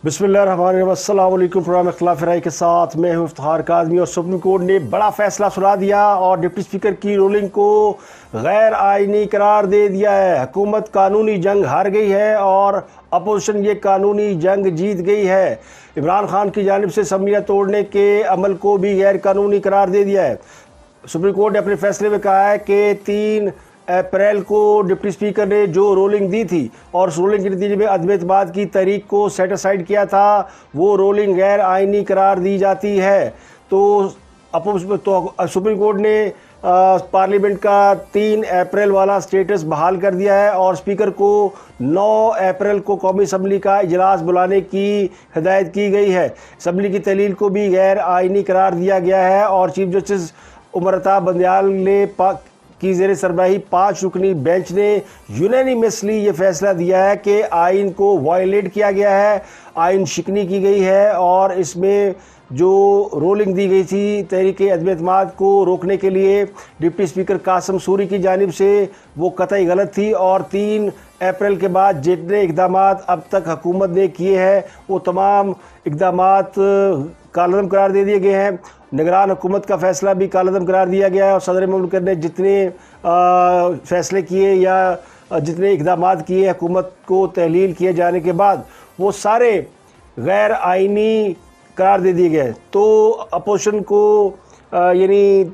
बिस्मिल्लाहिर्रहमानिर्रहीम। अस्सलाम वालेकुम। प्रोग्राम इख्तिलाफ राय के साथ मैं हूँ इफ्तिखार काज़मी। और सुप्रीम कोर्ट ने बड़ा फैसला सुना दिया और डिप्टी स्पीकर की रूलिंग को गैर आइनी करार दे दिया है। हुकूमत कानूनी जंग हार गई है और अपोजिशन ये कानूनी जंग जीत गई है। इमरान खान की जानिब से असम्बलियाँ तोड़ने के अमल को भी गैर कानूनी करार दे दिया है। सुप्रीम कोर्ट ने अपने फैसले में कहा है कि 3 अप्रैल को डिप्टी स्पीकर ने जो रूलिंग दी थी और उस रूलिंग के नतीजे में अदम एतमाद की तारीख को सेट असाइड किया था, वो रूलिंग गैर आइनी करार दी जाती है। तो सुप्रीम कोर्ट ने पार्लियामेंट का 3 अप्रैल वाला स्टेटस बहाल कर दिया है और स्पीकर को 9 अप्रैल को कौमी असम्बली का इजलास बुलाने की हिदायत की गई है। असम्बली की तहलील को भी गैर आइनी करार दिया गया है और चीफ जस्टिस उमर अता बंदयाल ने की ज़ेर सरबराही 5 रुकनी बेंच ने यूनानिमसली ये फैसला दिया है कि आइन को वायलेट किया गया है, आइन शिकनी की गई है और इसमें जो रूलिंग दी गई थी तहरीक अदम एतमाद को रोकने के लिए डिप्टी स्पीकर कासिम सूरी की जानिब से वो कतई गलत थी। और 3 अप्रैल के बाद जितने इक़दाम अब तक हुकूमत ने किए हैं वो तमाम इक़दाम कालअदम करार दे दिए गए हैं। निगरान हुकूमत का फ़ैसला भी कालअदम करार दिया गया है और सदर मुल्क ने जितने फ़ैसले किए या जितने इक़दाम किए हुकूमत को तहलील किए जाने के बाद वो सारे गैर आइनी करार दे दिए गए। तो अपोजिशन को यानी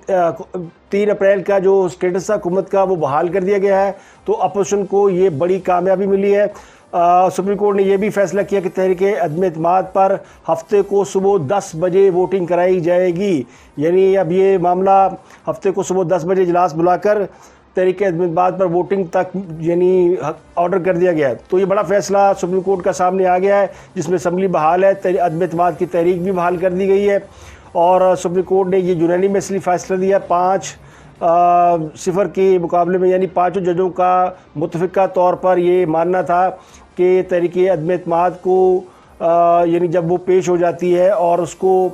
3 अप्रैल का जो स्टेटस था हुकूमत का वो बहाल कर दिया गया है। तो अपोजिशन को ये बड़ी कामयाबी मिली है। सुप्रीम कोर्ट ने यह भी फैसला किया कि तहरीक अदम एतमाद पर हफ्ते को सुबह 10 बजे वोटिंग कराई जाएगी। यानी अब ये मामला हफ्ते को सुबह 10 बजे इजलास बुलाकर तहरीक अदम एतमाद पर वोटिंग तक यानी ऑर्डर कर दिया गया है। तो ये बड़ा फैसला सुप्रीम कोर्ट का सामने आ गया है जिसमें असम्बली बहाल है, अदम एतमाद की तहरीक भी बहाल कर दी गई है। और सुप्रीम कोर्ट ने ये यूनानिमसली फैसला दिया 5-0 के मुकाबले में, यानी 5 जजों का मुतफ़िका तौर पर ये मानना था कि तहरीक अदम एतमाद को यानी जब वो पेश हो जाती है और उसको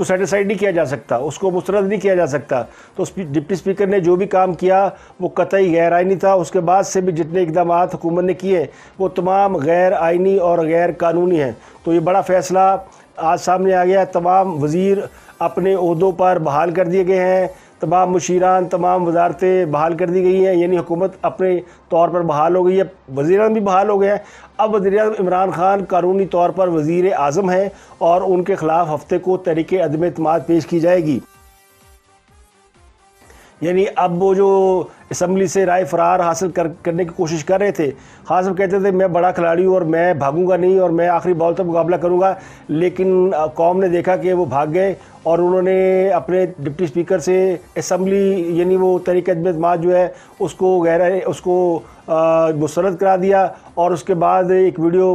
सेटिस्फाइड नहीं किया जा सकता, उसको मुस्तरद नहीं किया जा सकता। तो डिप्टी स्पीकर ने जो भी काम किया वो कतई गैर आइनी था। उसके बाद से भी जितने इक़दाम हुकूमत ने किए वो तमाम गैर आइनी और गैर कानूनी हैं। तो ये बड़ा फ़ैसला आज सामने आ गया। तमाम वज़ीर अपने ओहदों पर बहाल कर दिए गए हैं, तमाम मुशीरान, तमाम वजारतें बहाल कर दी गई हैं, यानी हुकूमत अपने तौर पर बहाल हो गई है। वज़ीरान भी बहाल हो गए हैं। अब वज़ीर इमरान खान कानूनी तौर पर वज़ीर आज़म हैं और उनके ख़िलाफ़ हफ्ते को तहरीक अदम एतमाद पेश की जाएगी। यानी अब वो जो असम्बली से राय फरार हासिल करने की कोशिश कर रहे थे, ख़ास हम कहते थे मैं बड़ा खिलाड़ी हूँ और मैं भागूंगा नहीं और मैं आखिरी बॉल तक मुकाबला करूँगा, लेकिन कौम ने देखा कि वो भाग गए और उन्होंने अपने डिप्टी स्पीकर से असम्बली यानी वो तहरीक अदम एतमाद जो है उसको मुस्तरद करा दिया। और उसके बाद एक वीडियो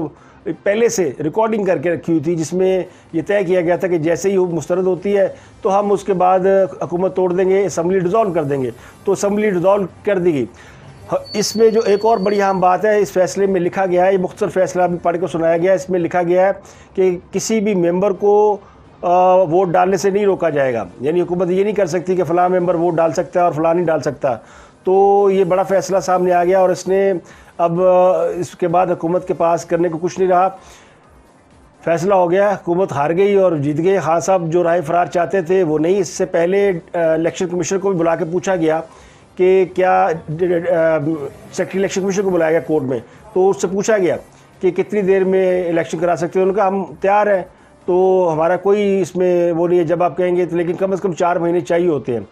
पहले से रिकॉर्डिंग करके रखी हुई थी जिसमें यह तय किया गया था कि जैसे ही वो मुस्तरद होती है तो हम उसके बाद हुकूमत तोड़ देंगे, असम्बली डिज़ोल्व कर देंगे। तो असम्बली डिज़ोल्व कर दी गई। इसमें जो एक और बड़ी अहम बात है, इस फैसले में लिखा गया है, ये मुख्तसर फैसला अभी पढ़ के सुनाया गया है, इसमें लिखा गया है कि किसी भी मेंबर को वोट डालने से नहीं रोका जाएगा। यानी हुकूमत ये नहीं कर सकती कि फ़लाँ मेंबर वोट डाल सकता है और फ़लाँ नहीं डाल सकता। तो ये बड़ा फ़ैसला सामने आ गया और इसने अब इसके बाद हुकूमत के पास करने को कुछ नहीं रहा। फ़ैसला हो गया, हुकूमत हार गई और जीत गई। खान साहब जो राय फरार चाहते थे वो नहीं। इससे पहले इलेक्शन कमीशन को भी बुला के पूछा गया कि क्या सेक्रेटरी इलेक्शन कमीशन को बुलाया गया कोर्ट में, तो उससे पूछा गया कि कितनी देर में इलेक्शन करा सकते हो। उन्होंने कहा हम तैयार हैं, तो हमारा कोई इसमें वो नहीं है, जब आप कहेंगे तो, लेकिन कम से कम 4 महीने चाहिए होते हैं।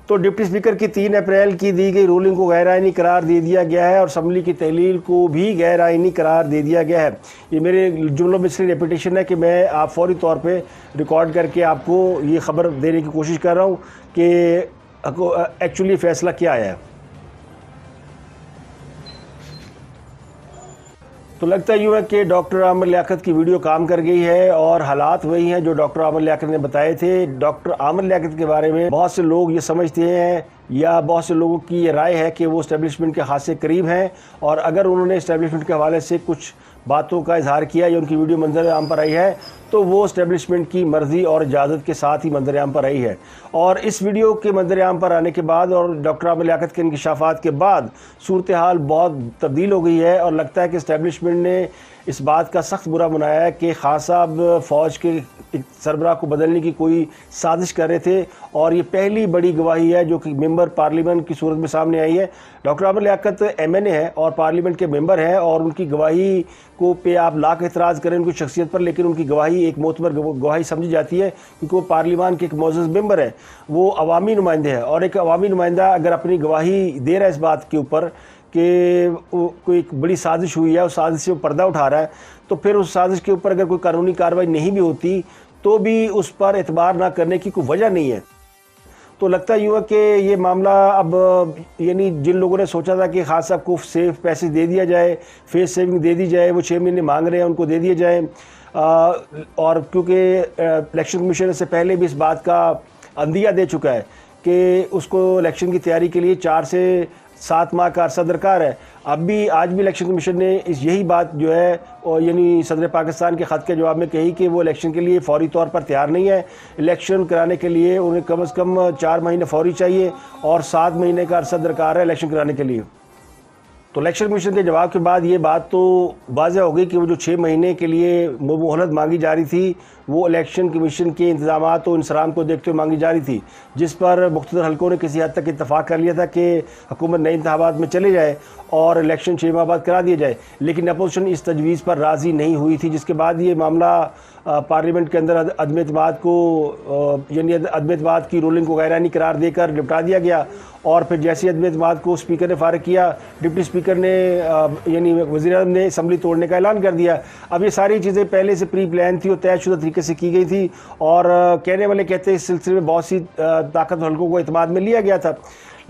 तो डिप्टी स्पीकर की 3 अप्रैल की दी गई रूलिंग को गैर आइनी करार दे दिया गया है और असम्बली की तहलील को भी गैर आइनी करार दे दिया गया है। ये मेरे जुमलों में इसलिए रेपिटेशन है कि मैं आप फौरी तौर पे रिकॉर्ड करके आपको ये ख़बर देने की कोशिश कर रहा हूँ कि एक्चुअली फ़ैसला क्या आया है। तो लगता यूँ है कि डॉक्टर आमिर लियाकत की वीडियो काम कर गई है और हालात वही हैं जो डॉक्टर आमिर लियाकत ने बताए थे। डॉक्टर आमिर लियाकत के बारे में बहुत से लोग ये समझते हैं या बहुत से लोगों की ये राय है कि वो इस्टेब्लिशमेंट के खासे करीब हैं और अगर उन्होंने इस्टेब्लिशमेंट के हवाले से कुछ बातों का इजहार किया या उनकी वीडियो मंजर आम पर आई है तो वो इस्टेब्लिशमेंट की मर्ज़ी और इजाज़त के साथ ही मंजर-ए-आम पर आई है। और इस वीडियो के मंजर-ए-आम पर आने के बाद और डॉक्टर आमिर लियाकत के इंकशाफात के बाद सूरत हाल बहुत तब्दील हो गई है और लगता है कि इस्टेब्लिशमेंट ने इस बात का सख्त बुरा मनाया है कि खान साहब फ़ौज के सरबराह को बदलने की कोई साजिश कर रहे थे। और ये पहली बड़ी गवाही है जो कि मेंबर पार्लियामेंट की सूरत में सामने आई है। डॉक्टर आमिर लियाकत MNA है और पार्लियामेंट के मेंबर हैं और उनकी गवाही को पे आप लाख एतराज़ करें उनकी शख्सियत पर, लेकिन उनकी गवाही एक मोतबर गवाही समझी जाती है क्योंकि वो पार्लियामान के एक मोअज़्ज़ज़ मेंबर है, वो अवामी नुमाइंदे हैं। और एक अवामी नुमाइंदा अगर अपनी गवाही दे रहा है इस बात के ऊपर कि कोई एक बड़ी साजिश हुई है, उस साजिश से वो पर्दा उठा रहा है, तो फिर उस साजिश के ऊपर अगर कोई कानूनी कार्रवाई नहीं भी होती तो भी उस पर एतबार ना करने की कोई वजह नहीं है। तो लगता यूँ है कि ये मामला अब यानी जिन लोगों ने सोचा था कि खान साहब को सेफ पैसे दे दिया जाए, फेस सेविंग दे दी जाए, वो 6 महीने मांग रहे हैं उनको दे दिए जाए। और क्योंकि इलेक्शन कमीशन से पहले भी इस बात का अंदिया दे चुका है कि उसको इलेक्शन की तैयारी के लिए 4 से 7 माह का अरसा दरकार है। अब भी आज भी इलेक्शन कमीशन ने यही बात जो है यानी सदर पाकिस्तान के ख़त के जवाब में कही कि वो इलेक्शन के लिए फ़ौरी तौर पर तैयार नहीं है। इलेक्शन कराने के लिए उन्हें कम से कम 4 महीने फ़ौरी चाहिए और 7 महीने का अरसा दरकार है इलेक्शन कराने के लिए। तो इलेक्शन कमीशन के जवाब के बाद ये बात तो वाज़ह हो गई कि वो जो 6 महीने के लिए मोहलत मांगी जा रही थी वो इलेक्शन कमीशन के इंतजामात और इंसराम को देखते हुए मांगी जा रही थी, जिस पर मुख्तलिफ हल्कों ने किसी हद तक इत्तफाक कर लिया था कि हुकूमत नए इंतखाबात में चले जाए और इलेक्शन 6 माह बाद करा दिया जाए। लेकिन अपोजिशन इस तजवीज़ पर राज़ी नहीं हुई थी, जिसके बाद ये मामला पार्लियामेंट के अंदर अदम एतमाद को यानी अदम एतमाद की रूलिंग को गैरानी करार देकर निपटा दिया गया। और फिर जैसे अदम एतमाद को स्पीकर ने फारिग किया, डिप्टी स्पीकर ने यानी वज़ीर-ए-आज़म ने असम्बली तोड़ने का ऐलान कर दिया। अब ये सारी चीज़ें पहले से प्री प्लान थी और तयशुदा तरीके से की गई थी और कहने वाले कहते हैं इस सिलसिले में बहुत सी ताकत हल्कों को एतमाद में लिया गया था,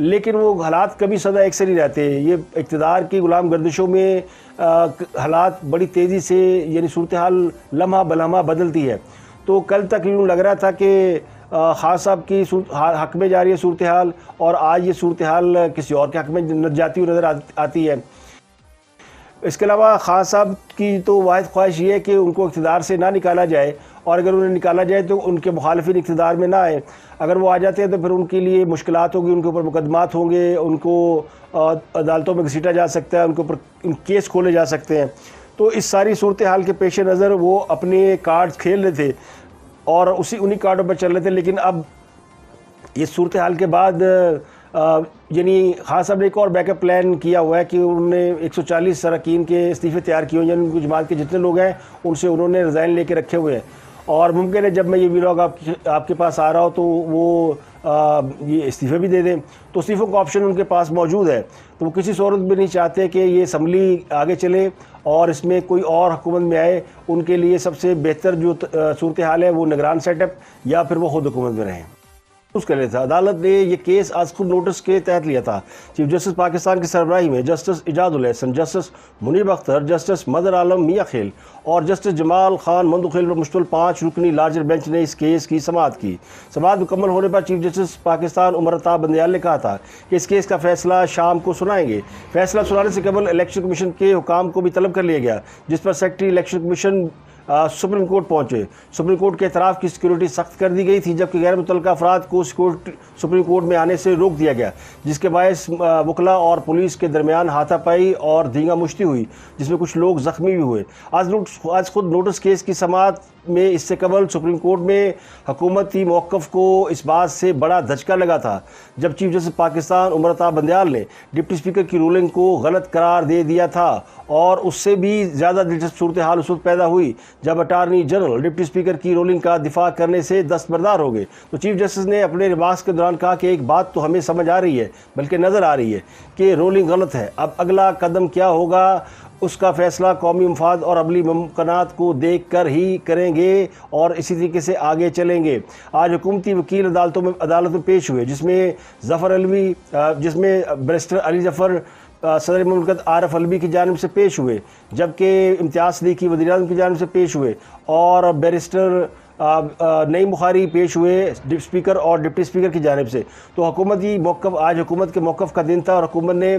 लेकिन वो हालात कभी सदा एक से नहीं रहते। ये इक़्तिदार की गुलाम गर्दिशों में हालात बड़ी तेज़ी से यानी सूरत हाल लम्हा बलम्हा बदलती है। तो कल तक यूँ लग रहा था कि खान साहब की हक़ में जा रही है सूरत हाल और आज ये सूरत हाल किसी और के हक़ में जाती हुई नज़र आती है। इसके अलावा खान साहब की तो वाहिद ख्वाहिश ये है कि उनको इक़्तिदार से ना निकाला जाए और अगर उन्हें निकाला जाए तो उनके मुखालिफिन इक़्तिदार में ना आए। अगर वो आ जाते हैं तो फिर उनके लिए मुश्किलात होगी, उनके ऊपर मुकदमात होंगे, उनको अदालतों में घसीटा जा सकता है, उनके ऊपर केस खोले जा सकते हैं। तो इस सारी सूरत हाल के पेश नज़र वो अपने कार्ड्स खेल रहे थे और उन्हीं कार्डों पर चल रहे थे। लेकिन अब ये सूरत हाल के बाद यानी खान साहब ने एक और बैकअप प्लान किया हुआ है कि उन्होंने 140 अरकान के इस्तीफ़े तैयार किए हुए हैं, उनकी जमात के जितने लोग हैं उनसे उन्होंने रिज़ाइन लेके रखे हुए हैं। और मुमकिन है जब मैं ये व्लॉग आपके पास आ रहा हो तो वो ये इस्तीफ़े भी दे दें, तो इस्तीफ़ों का ऑप्शन उनके पास मौजूद है। तो वो किसी सूरत भी नहीं चाहते कि ये असम्बली आगे चले और इसमें कोई और हुकूमत में आए। उनके लिए सबसे बेहतर जो सूरत हाल है वो निगरान सेटअप या फिर वो खुद हुकूमत में रहें। कर लिया था। अदालत ने यह केस आज खुद नोटिस के तहत लिया था। चीफ जस्टिस पाकिस्तान की सरबराही में justice Ijazul Hasan, justice Munib Akhtar, justice Mazhar Alam Miankhel और जस्टिस जमाल खान मंदुखेल पर मुश्तमिल 5 रुकनी लार्जर बेंच ने इस केस की समाअत की। समाअत मुकम्मल होने पर चीफ जस्टिस पाकिस्तान उमर अताब बंदयाल ने कहा था कि इस केस का फैसला शाम को सुनाएंगे। फैसला सुनाने से कबल इलेक्शन कमीशन के हुकाम को भी तलब कर लिया गया, जिस पर secretary election commission supreme court पहुंचे। सुप्रीम कोर्ट के एतराफ़ की सिक्योरिटी सख्त कर दी गई थी, जबकि गैर मुतल्लका अफराद को सुप्रीम कोर्ट में आने से रोक दिया गया, जिसके बायस वकला और पुलिस के दरमियान हाथापाई और धींगा मुश्ती हुई, जिसमें कुछ लोग ज़ख्मी भी हुए। आज खुद नोटिस केस की समाअत में इससे कबल सुप्रीम कोर्ट में हुकूमती मौक़िफ़ को इस बात से बड़ा धचका लगा था जब चीफ जस्टिस पाकिस्तान उमर अताब बंदयाल ने डिप्टी स्पीकर की रूलिंग को गलत करार दे दिया था। और उससे भी ज़्यादा दिलचस्प सूरत हाल उस वक्त पैदा हुई जब अटारनी जनरल डिप्टी स्पीकर की रूलिंग का दिफा करने से दस्तबरदार हो गए। तो चीफ जस्टिस ने अपने रिमार्क्स के दौरान कहा कि एक बात तो हमें समझ आ रही है, बल्कि नज़र आ रही है कि रूलिंग गलत है। अब अगला कदम क्या होगा उसका फ़ैसला कौमी मफाद और अमली मुमकनात को देख कर ही करेंगे और इसी तरीके से आगे चलेंगे। आज हुकूमती वकील अदालत में पेश हुए, जिसमें ज़फ़र अलवी जिसमें बैरिस्टर अली ज़फ़र सदर मुमलकत आरफ अलवी की जानिब से पेश हुए, जबकि इम्तियाज़ सदीकी वज़ीर-ए-आज़म की जानिब से पेश हुए और बैरिस्टर नई बुखारी पेश हुए स्पीकर और डिप्टी स्पीकर की जानिब से। तो हुकूमती मौक़िफ़, आज हुकूमत के मौक़िफ़ का दिन था और हुकूमत ने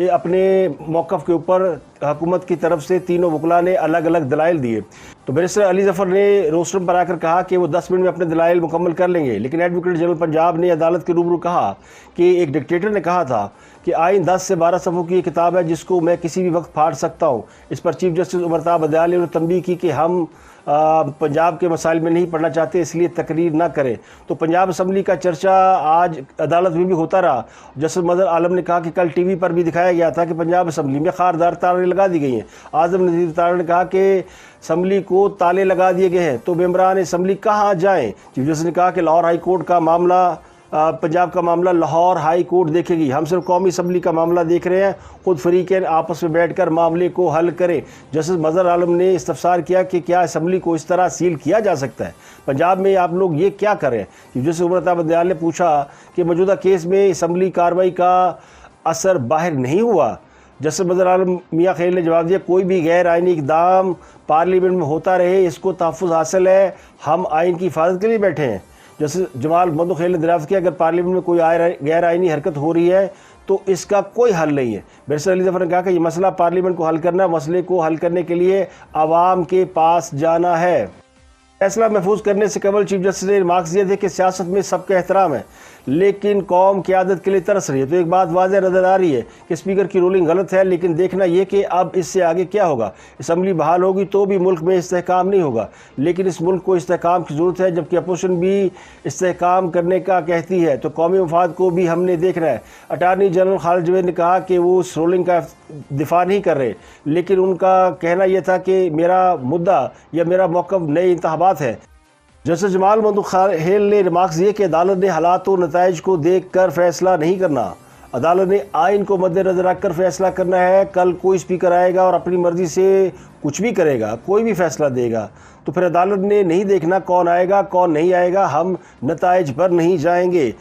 अपने मौक़िफ़ के ऊपर हुकूमत की तरफ से तीनों वकला ने अलग अलग दलाइल दिए। तो बैरिस्टर अली ज़फ़र ने रोस्टरम पर आकर कहा कि वो 10 मिनट में अपने दलाइल मुकम्मल कर लेंगे, लेकिन एडवोकेट जनरल पंजाब ने अदालत के रूबरू कहा कि एक डिक्टेटर ने कहा था कि आइन 10 से 12 सफ़ों की किताब है जिसको मैं किसी भी वक्त फाड़ सकता हूँ। इस पर चीफ जस्टिस उमरता बदयाल ने तंबीह की कि हम पंजाब के मसाइल में नहीं पढ़ना चाहते, इसलिए तकरीर ना करें। तो पंजाब असम्बली का चर्चा आज अदालत में भी होता रहा। जस्टिस मदर आलम ने कहा कि कल टीवी पर भी दिखाया गया था कि पंजाब असम्बली में खारदार ताले लगा दी गई हैं। आज़म नज़ीर तारा ने कहा कि असम्बली को ताले लगा दिए गए हैं, तो मेंबरान असम्बली कहाँ जाएँ। चीफ जस्टिस ने कहा कि लाहौर हाई कोर्ट का मामला, पंजाब का मामला लाहौर हाई कोर्ट देखेगी, हम सिर्फ कौमी असम्बली का मामला देख रहे हैं, खुद फरीक़ैन आपस में बैठकर मामले को हल करें। जस्टिस मज़हर आलम ने इस्तफसार किया कि क्या असम्बली को इस तरह सील किया जा सकता है, पंजाब में आप लोग ये क्या करें। जस्टिस उमरता बदयाल ने पूछा कि मौजूदा केस में असम्बली कार्रवाई का असर बाहर नहीं हुआ। जस्टिस मज़हर आलम मियाँ खलील ने जवाब दिया, कोई भी गैर आइनी इक़दाम पार्लियामेंट में होता रहे, इसको तहफ़्फ़ुज़ हासिल है, हम आइन की हिफाजत के लिए बैठे हैं। जस्टिस जमाल मंदुखेल ने दरियाफ्त किया, अगर पार्लियामेंट में कोई गैर आइनी हरकत हो रही है तो इसका कोई हल नहीं है। बैरिस्टर अली ज़फ़र ने कहा कि ये मसला पार्लियामेंट को हल करना, मसले को हल करने के लिए आवाम के पास जाना है। फैसला महफूज करने से कबल चीफ जस्टिस ने रिमार्क्स दिए थे कि सियासत में सबका एहतराम है, लेकिन कौम क़यादत के लिए तरस रही है। तो एक बात वाज़ह नज़र आ रही है कि स्पीकर की रूलिंग गलत है, लेकिन देखना यह कि अब इससे आगे क्या होगा। असम्बली बहाल होगी तो भी मुल्क में इस्तेहकाम नहीं होगा, लेकिन इस मुल्क को इस्तेहकाम की ज़रूरत है, जबकि अपोजिशन भी इस्तेहकाम करने का कहती है, तो कौमी मफाद को भी हमने देखना है। अटार्नी जनरल खालिद जवेद ने कहा कि वो उस रूलिंग का दिफा नहीं कर रहे, लेकिन उनका कहना यह था कि मेरा मुद्दा या मेरा मौक़िफ़ नए इंतखाबात है। जस्टिस जमाल मंदुखेल ने रिमार्क्स दिए कि अदालत ने हालात और नताइज को देख कर फैसला नहीं करना, अदालत ने आइन को मद्देनज़र रख कर फैसला करना है। कल कोई स्पीकर आएगा और अपनी मर्ज़ी से कुछ भी करेगा, कोई भी फैसला देगा, तो फिर अदालत ने नहीं देखना कौन आएगा कौन नहीं आएगा, हम नताइज पर नहीं जाएंगे।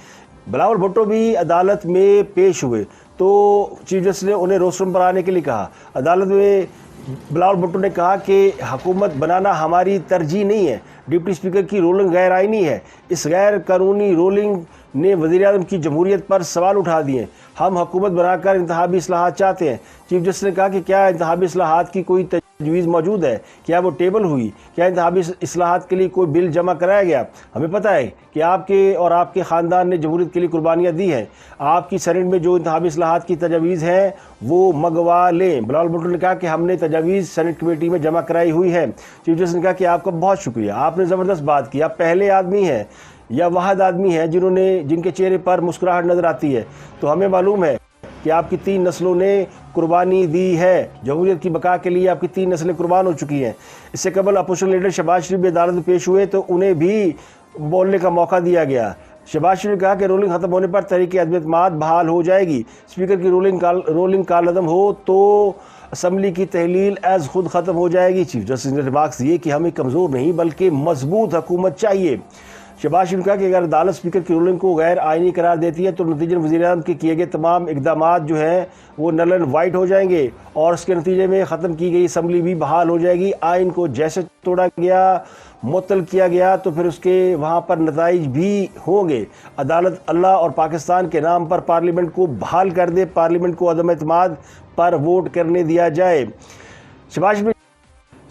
बिलावल भुट्टो भी अदालत में पेश हुए, तो चीफ जस्टिस ने उन्हें रोस्टरम पर आने के लिए कहा। अदालत में बिलावल भुट्टो ने कहा कि हुकूमत बनाना हमारी तरजीह नहीं है, डिप्टी स्पीकर की रूलिंग गैर आइनी है। इस गैर कानूनी रूलिंग ने वज़ीर-ए-आज़म की जमहूरियत पर सवाल उठा दिए। हम हुकूमत बनाकर इंतखाबी इस्लाहात चाहते हैं। चीफ जस्टिस ने कहा कि क्या इंतखाबी इस्लाहात की कोई तजवीज़ मौजूद है, क्या वो टेबल हुई, क्या इंतखाबी इस्लाहात के लिए कोई बिल जमा कराया गया। हमें पता है कि आपके और आपके ख़ानदान ने जमहूरियत के लिए कुर्बानियाँ दी हैं, आपकी सेनेट में जो इंतखाबी इस्लाहात की तजवीज़ हैं वो मंगवा लें। बिलावल भुट्टो ने कहा कि हमने तजवीज़ सेनेट कमेटी में जमा कराई हुई है। चीफ जस्टिस ने कहा कि आपका बहुत शुक्रिया, आपने ज़बरदस्त बात की, आप पहले आदमी हैं या वाहिद आदमी हैं जिनके चेहरे पर मुस्कुराहट नज़र आती है। तो हमें मालूम है कि आपकी 3 नस्लों ने कुर्बानी दी है, जमहूरियत की बका के लिए आपकी 3 नस्लें कुर्बान हो चुकी हैं। इससे कबल अपोजिशन लीडर शहबाज शरीफ भी अदालत में पेश हुए, तो उन्हें भी बोलने का मौका दिया गया। शहबाज शरीफ ने कहा कि रूलिंग ख़त्म होने पर तहरीक अदम-ए-एतमाद बहाल हो जाएगी। स्पीकर की रूलिंग कालअदम हो तो असम्बली की तहलील एज़ खुद ख़त्म हो जाएगी। चीफ जस्टिस ने रिमार्क्स दिए कि हमें कमज़ोर नहीं बल्कि मजबूत हुकूमत चाहिए। शहबाज शरीफ ने कहा कि अगर अदालत स्पीकर की रूलिंग को गैर आइनी करार देती है तो नतीजन वज़ीर-ए-आज़म के किए गए तमाम इक़दामात जो हैं वो नल एंड वाइट हो जाएंगे और उसके नतीजे में ख़त्म की गई असम्बली भी बहाल हो जाएगी। आइन को जैसे तोड़ा गया, मुअत्तल किया गया, तो फिर उसके वहाँ पर नताइज भी होंगे। अदालत अल्लाह और पाकिस्तान के नाम पर पार्लियामेंट को बहाल कर दे, पार्लियामेंट को अदम-ए-एतमाद पर वोट करने दिया जाए।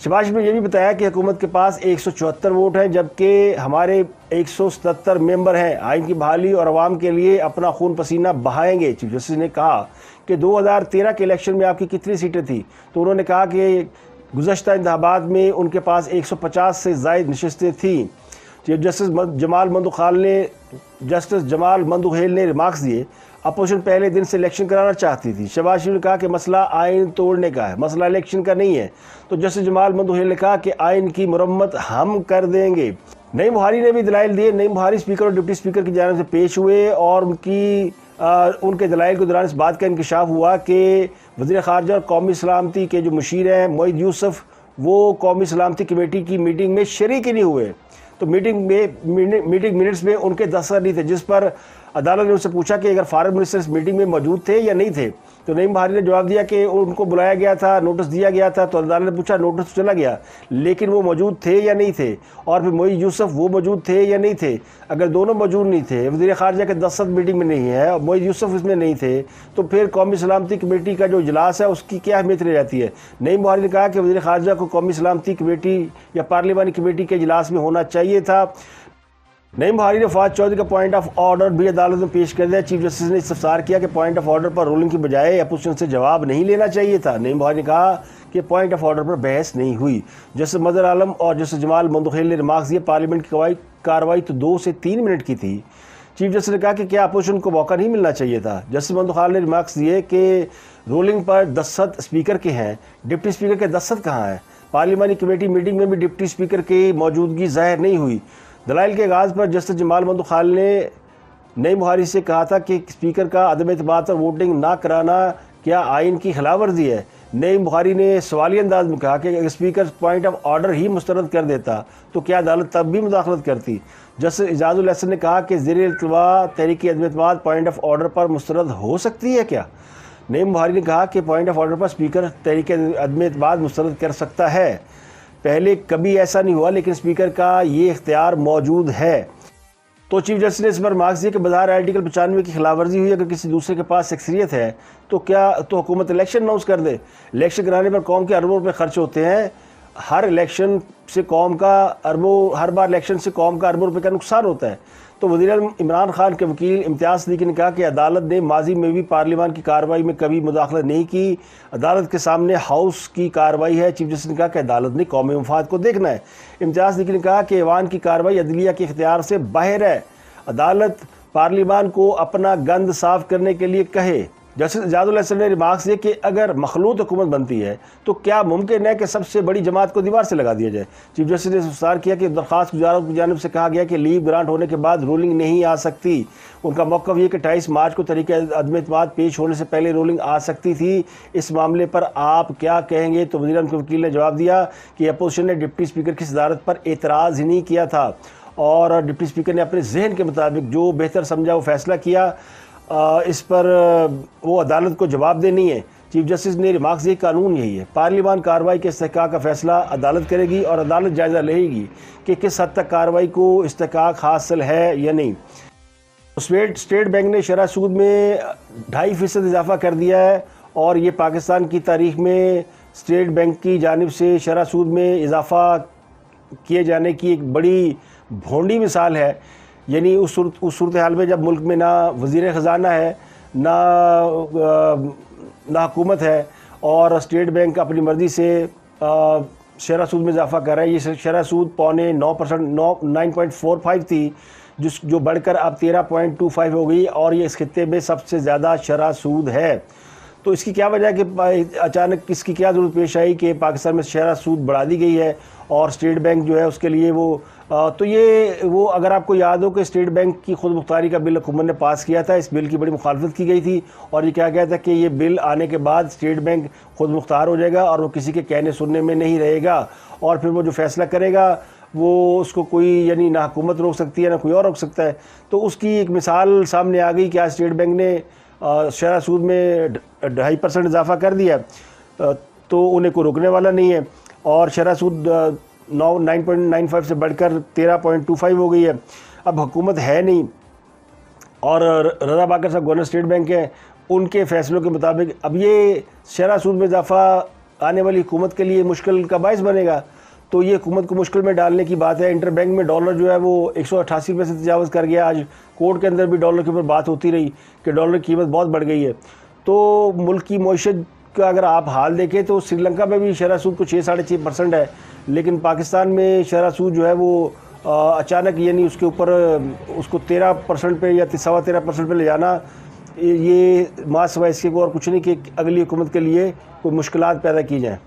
शहबाज ने यह भी बताया कि हुकूमत के पास 174 वोट हैं, जबकि हमारे 177 मेंबर हैं। आइन की बहाली और अवाम के लिए अपना खून पसीना बहाएंगे। चीफ जस्टिस ने कहा कि 2013 के इलेक्शन में आपकी कितनी सीटें थी, तो उन्होंने कहा कि गुज़श्ता इंतखाबात में उनके पास 150 से ज़ायद नशस्तें थीं। चीफ जस्टिस जमाल मंदुखेल ने रिमार्क्स दिए, अपोजिशन पहले दिन से इलेक्शन कराना चाहती थी। शहबाज शरीफ ने कहा कि मसला आइन तोड़ने का है, मसला इलेक्शन का नहीं है। तो जस्टिस जमाल मंदुखेल ने कहा कि आइन की मुरम्मत हम कर देंगे। नई बुहारी ने भी दलाइल दिए। नई बुहारी स्पीकर और डिप्टी स्पीकर की जानिब से पेश हुए और उनके दलाइल के दौरान इस बात का इंकशाफ हुआ कि वज़ीर ख़ारजा और कौमी सलामती के जो मुशीर हैं मोईद यूसुफ, वो कौमी सलामती कमेटी की मीटिंग में शरीक ही नहीं हुए। तो मीटिंग मिनट्स में उनके दस्तखत नहीं थे, जिस पर अदालत ने उससे पूछा कि अगर फॉरेन मिनिस्टर इस मीटिंग में मौजूद थे या नहीं थे, तो नईम बहारी ने जवाब दिया कि उनको बुलाया गया था, नोटिस दिया गया था। तो अदालत ने पूछा नोटिस चला गया, लेकिन वो मौजूद थे या नहीं थे, और फिर मोईज यूसुफ वो मौजूद थे या नहीं थे। अगर दोनों मौजूद नहीं थे, वज़ीर ख़ारजा के दस्तखत मीटिंग में नहीं है और मोईज यूसुफ इसमें नहीं थे, तो फिर कौमी सलामती कमेटी का जो इजलास है उसकी क्या अहमियत रह जाती है। नईम बहारी ने कहा कि वज़ीर ख़ारजा को कौमी सलामती कमेटी या पार्लिमानी कमेटी के इजलास में होना चाहिए था। नईम बहारी ने फवाद चौधरी का पॉइंट ऑफ ऑर्डर भी अदालत में पेश कर दिया। चीफ जस्टिस ने इस्तफसार किया कि पॉइंट ऑफ ऑर्डर पर रूलिंग की बजाय अपोजिशन से जवाब नहीं लेना चाहिए था। नईम बहारी ने कहा कि पॉइंट ऑफ ऑर्डर पर बहस नहीं हुई। जस्टिस मदर आलम और जस्टिस जमाल मंदखेल ने रिमार्क्स दिए पार्लियामेंट की कार्रवाई तो 2 से 3 मिनट की थी। चीफ जस्टिस ने कहा कि क्या अपोजिशन को मौका नहीं मिलना चाहिए था। जस्टिस मंदखेल ने रिमार्क्स दिए कि रूलिंग पर दस्तखत स्पीकर के हैं, डिप्टी स्पीकर के दस्तखत कहाँ हैं। पार्लियामानी कमेटी मीटिंग में भी डिप्टी स्पीकर की मौजूदगी ज़ाहिर नहीं हुई। दलाइल के आगाज़ पर जस्टिस जमाल मंदखेल ने नईम बहारी से कहा था कि स्पीकर का अदम एतमाद पर वोटिंग ना कराना क्या आइन की खिलाफ वर्जी है। नईम बहारी ने सवाली अंदाज में कहा कि अगर स्पीकर पॉइंट ऑफ ऑर्डर ही मुस्तरद कर देता तो क्या अदालत तब भी मुदाखलत करती। जस्टिस इजाजुल हसन ने कहा कि ज़ेर इल्तवा तहरीक अदम एतमाद पॉइंट ऑफ ऑर्डर पर मुस्तरद हो सकती है क्या। नईम बहारी ने कहा कि पॉइंट ऑफ ऑर्डर पर स्पीकर तहरीक अदम एतमाद मुस्तरद कर सकता है, पहले कभी ऐसा नहीं हुआ, लेकिन स्पीकर का ये इख्तियार मौजूद है। तो चीफ जस्टिस ने इस पर मार्क्स दिया कि बाजार आर्टिकल 95 की खिलाफवर्जी हुई, अगर किसी दूसरे के पास अक्सरियत है तो क्या तो हुकूमत इलेक्शन अनाउंस कर दे। इलेक्शन कराने पर कौम के अरबों रुपये खर्च होते हैं, हर इलेक्शन से कौम का हर बार इलेक्शन से कौम का अरबों रुपये का नुकसान होता है। तो वज़ीर इमरान खान के वकील इम्तियाज़ सदीकी ने कहा कि अदालत ने माजी में भी पार्लियामान की कार्रवाई में कभी मुदाखलत नहीं की, अदालत के सामने हाउस की कार्रवाई है। चीफ जस्टिस ने कहा कि अदालत ने कौमी मफाद को देखना है। इम्तियाज़ सदीकी ने कहा कि ऐवान की कार्रवाई अदलिया के इख्तियार से बाहर है, अदालत पार्लियामान को अपना गंद साफ करने के लिए कहे। जस्टिस इजाजुल हसन ने रिमार्क्स दिए कि अगर मखलूत हुकूमत बनती है तो क्या मुमकिन है कि सबसे बड़ी जमात को दीवार से लगा दिया जाए। चीफ जस्टिस ने इस्तफसार किया कि दरख्वास्त गुजारों की जानिब से कहा गया कि लीव ग्रांट होने के बाद रूलिंग नहीं आ सकती। उनका मौक़िफ़ ये कि 28 मार्च को तरीक़े अदम एतमाद पेश होने से पहले रूलिंग आ सकती थी। इस मामले पर आप क्या कहेंगे। तो वज़ीर के वकील ने जवाब दिया कि अपोजिशन ने डिप्टी स्पीकर की सदारत पर एतराज़ ही नहीं किया था और डिप्टी स्पीकर ने अपने जहन के मुताबिक जो बेहतर समझा वो फ़ैसला किया, इस पर वो अदालत को जवाब देनी है। चीफ जस्टिस ने रिमार्क्स दिए कानून यही है, पार्लियामान कार्रवाई के इस्तेहकाक का फ़ैसला अदालत करेगी और अदालत जायज़ा लेगी कि किस हद तक कार्रवाई को इस्तेहकाक हासिल है या नहीं। स्टेट बैंक ने शरह सूद में 2.5% इजाफा कर दिया है और ये पाकिस्तान की तारीख में स्टेट बैंक की जानिब से शरह सूद में इजाफा किए जाने की एक बड़ी भोंडी मिसाल है। यानी उस सूरत हाल में जब मुल्क में ना वज़ीर ख़जाना है ना हुकूमत है और स्टेट बैंक अपनी मर्ज़ी से शरह सूद में इजाफा कर रहा है। ये शरह सूद 9.9% 9.45 थी, जो बढ़कर अब 13.25 हो गई और ये इस खित्ते में सबसे ज़्यादा शरह सूद है। तो इसकी क्या वजह है कि अचानक इसकी क्या ज़रूरत पेश आई कि पाकिस्तान में शरह सूद बढ़ा दी गई है और स्टेट बैंक जो है उसके लिए तो ये वो अगर आपको याद हो कि स्टेट बैंक की खुद मुख्तारी का बिल हुकूमत ने पास किया था, इस बिल की बड़ी मुखालफत की गई थी और ये कहा गया था कि ये बिल आने के बाद स्टेट बैंक खुद मुख्तार हो जाएगा और वो किसी के कहने सुनने में नहीं रहेगा और फिर वो जो फैसला करेगा वो उसको कोई यानी ना हुकूमत रोक सकती है ना कोई और रोक सकता है। तो उसकी एक मिसाल सामने आ गई कि आज स्टेट बैंक ने शरह सूद में 2.5% इजाफा कर दिया, तो उन्हें कोई रोकने वाला नहीं है और शरह सूद 9.95 से बढ़कर 13.25 हो गई है। अब हुकूमत है नहीं और रज़ा बाकर साहब गवर्नर स्टेट बैंक हैं, उनके फ़ैसलों के मुताबिक अब ये शरह सूद में इजाफा आने वाली हुकूमत के लिए मुश्किल का बायस बनेगा। तो ये हुकूमत को मुश्किल में डालने की बात है। इंटर बैंक में डॉलर जो है वो 188 रुपये से तजावज़ कर गया। आज कोर्ट के अंदर भी डॉलर के ऊपर बात होती रही कि डॉलर की कीमत बहुत बढ़ गई है। तो मुल्क की मईशत का अगर आप हाल देखें तो श्रीलंका में भी शरह सूद को 6-6.5% है, लेकिन पाकिस्तान में शरह सूद जो है वो अचानक यानी उसके ऊपर उसको 13% पे या 13.25% पे ले जाना, ये मासवा इसके को और कुछ नहीं कि अगली हुकूमत के लिए कोई मुश्किलात पैदा की जाएँ।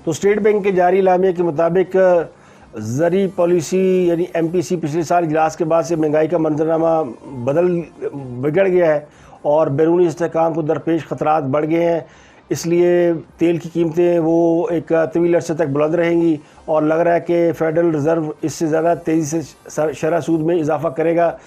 तो स्टेट बैंक के जारी लामिया के मुताबिक ज़री पॉलिसी यानी MPC पिछले साल इजलास के बाद से महंगाई का मंजरनामा बिगड़ गया है और बैरूनी इस्तेहकाम को दरपेश ख़तरात बढ़ गए हैं। इसलिए तेल की कीमतें वो एक तवील अरसे तक बुलंद रहेंगी और लग रहा है कि फेडरल रिज़र्व इससे ज़्यादा तेज़ी से शरह सूद में इजाफा करेगा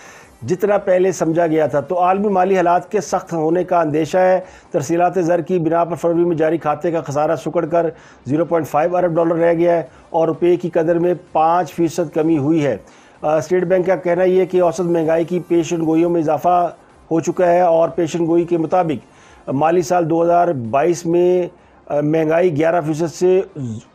जितना पहले समझा गया था। तो आलमी माली हालात के सख्त होने का अंदेशा है। तरसीलात ज़र की बिना पर फरवरी में जारी खाते का खसारा सुकड़ कर 0.5 अरब डॉलर रह गया है और रुपये की कदर में 5% कमी हुई है। स्टेट बैंक का कहना यह है कि औसत महंगाई की पेशन गोइयों में इजाफा हो चुका है और पेशन गोई के मुताबिक माली साल 2022 में महंगाई 11% से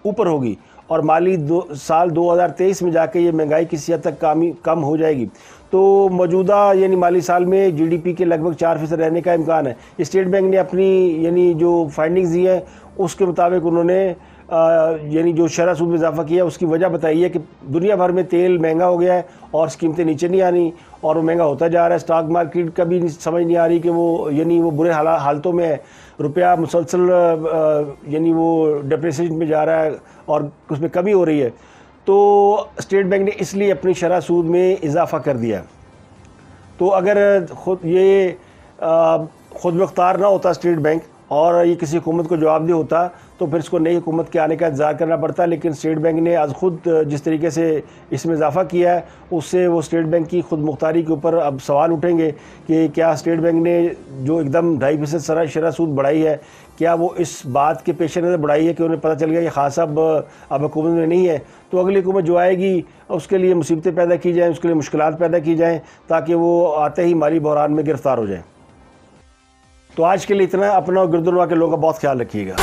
ऊपर होगी और माली साल 2023 में जाके ये महंगाई किसी हद तक कम हो जाएगी। तो मौजूदा यानी माली साल में जीडीपी के लगभग 4% रहने का इम्कान है। स्टेट बैंक ने अपनी यानी जो फाइंडिंग्स दी है उसके मुताबिक उन्होंने यानी जो शरह सूद में इजाफा किया उसकी वजह बताई है कि दुनिया भर में तेल महंगा हो गया है और कीमतें नीचे नहीं आनी और वो महंगा होता जा रहा है। स्टॉक मार्केट का भी समझ नहीं आ रही कि वो यानी वो बुरे हालतों में है। रुपया मुसलसल यानी वो डिप्रेशन में जा रहा है और उसमें कमी हो रही है। तो स्टेट बैंक ने इसलिए अपनी शरह सूद में इजाफा कर दिया। तो अगर खुद मुख्तार ना होता स्टेट बैंक और ये किसी हुकूमत को जवाबदेह होता तो फिर इसको नई हुकूमत के आने का इंतज़ार करना पड़ता। लेकिन स्टेट बैंक ने आज खुद जिस तरीके से इसमें इजाफा किया है उससे वो स्टेट बैंक की खुद मुख्तारी के ऊपर अब सवाल उठेंगे कि क्या स्टेट बैंक ने जो एकदम 2.5% शरह सूद बढ़ाई है क्या वो इस बात के पेश नज़र बढ़ाई है कि उन्हें पता चल गया कि खान साहब अब हुकूमत में नहीं है तो अगली हुकूमत जो आएगी उसके लिए मुसीबतें पैदा की जाएँ, उसके लिए मुश्किलात पैदा की जाएँ ताकि वो आते ही माली बहरान में गिरफ्तार हो जाए। तो आज के लिए इतना। अपना और गिरदुनवा के लोगों का बहुत ख्याल रखिएगा।